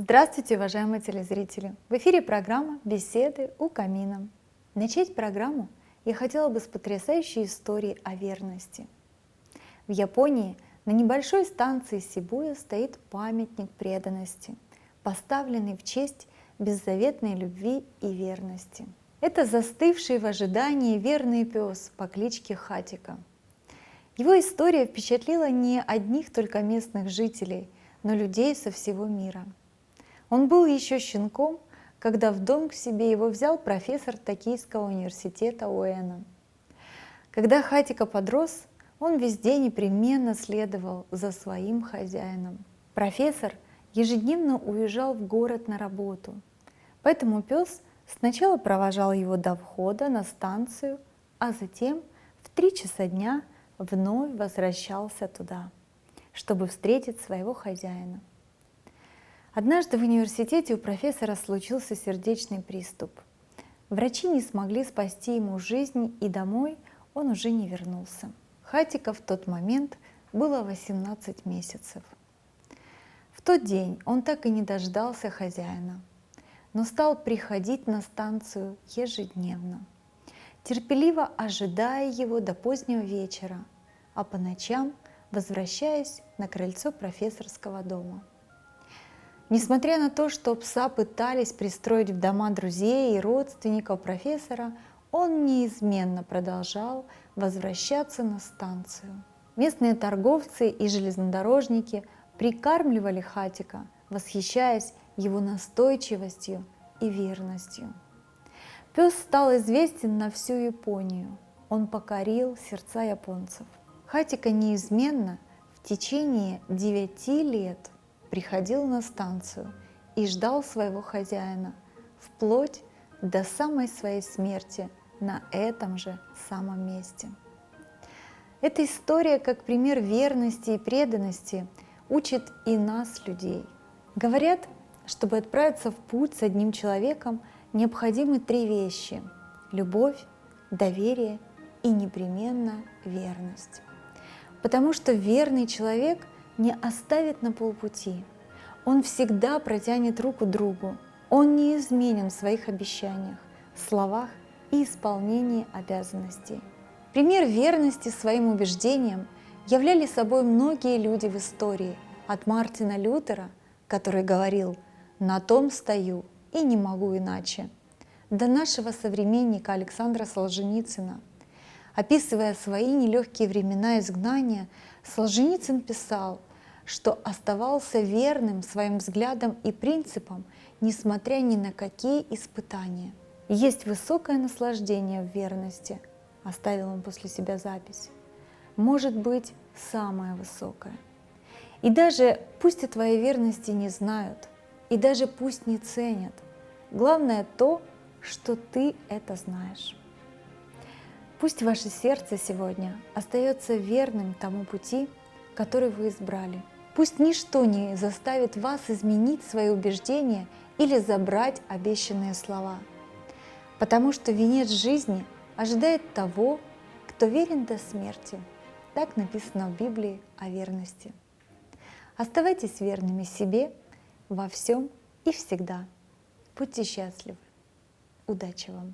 Здравствуйте, уважаемые телезрители! В эфире программа «Беседы у камина». Начать программу я хотела бы с потрясающей истории о верности. В Японии на небольшой станции Сибуя стоит памятник преданности, поставленный в честь беззаветной любви и верности. Это застывший в ожидании верный пес по кличке Хатико. Его история впечатлила не одних только местных жителей, но людей со всего мира. Он был еще щенком, когда в дом к себе его взял профессор Токийского университета Уэна. Когда Хатико подрос, он везде непременно следовал за своим хозяином. Профессор ежедневно уезжал в город на работу, поэтому пес сначала провожал его до входа на станцию, а затем в 3 часа дня вновь возвращался туда, чтобы встретить своего хозяина. Однажды в университете у профессора случился сердечный приступ. Врачи не смогли спасти ему жизнь, и домой он уже не вернулся. Хатико в тот момент было 18 месяцев. В тот день он так и не дождался хозяина, но стал приходить на станцию ежедневно, терпеливо ожидая его до позднего вечера, а по ночам возвращаясь на крыльцо профессорского дома. Несмотря на то, что пса пытались пристроить в дома друзей и родственников профессора, он неизменно продолжал возвращаться на станцию. Местные торговцы и железнодорожники прикармливали Хатико, восхищаясь его настойчивостью и верностью. Пес стал известен на всю Японию. Он покорил сердца японцев. Хатико неизменно в течение 9 лет приходил на станцию и ждал своего хозяина вплоть до самой своей смерти на этом же самом месте. Эта история, как пример верности и преданности, учит и нас, людей. Говорят, чтобы отправиться в путь с одним человеком, необходимы 3 вещи: любовь, доверие и непременно верность. Потому что верный человек не оставит на полпути. Он всегда протянет руку другу. Он неизменен в своих обещаниях, словах и исполнении обязанностей. Пример верности своим убеждениям являли собой многие люди в истории, от Мартина Лютера, который говорил «на том стою и не могу иначе», до нашего современника Александра Солженицына. Описывая свои нелегкие времена изгнания, Солженицын писал, что оставался верным своим взглядам и принципам, несмотря ни на какие испытания. «Есть высокое наслаждение в верности», — оставил он после себя запись, «может быть, самое высокое. И даже пусть о твоей верности не знают, и даже пусть не ценят, главное то, что ты это знаешь». Пусть ваше сердце сегодня остается верным тому пути, который вы избрали. Пусть ничто не заставит вас изменить свои убеждения или забрать обещанные слова, потому что венец жизни ожидает того, кто верен до смерти. Так написано в Библии о верности. Оставайтесь верными себе во всем и всегда. Будьте счастливы. Удачи вам!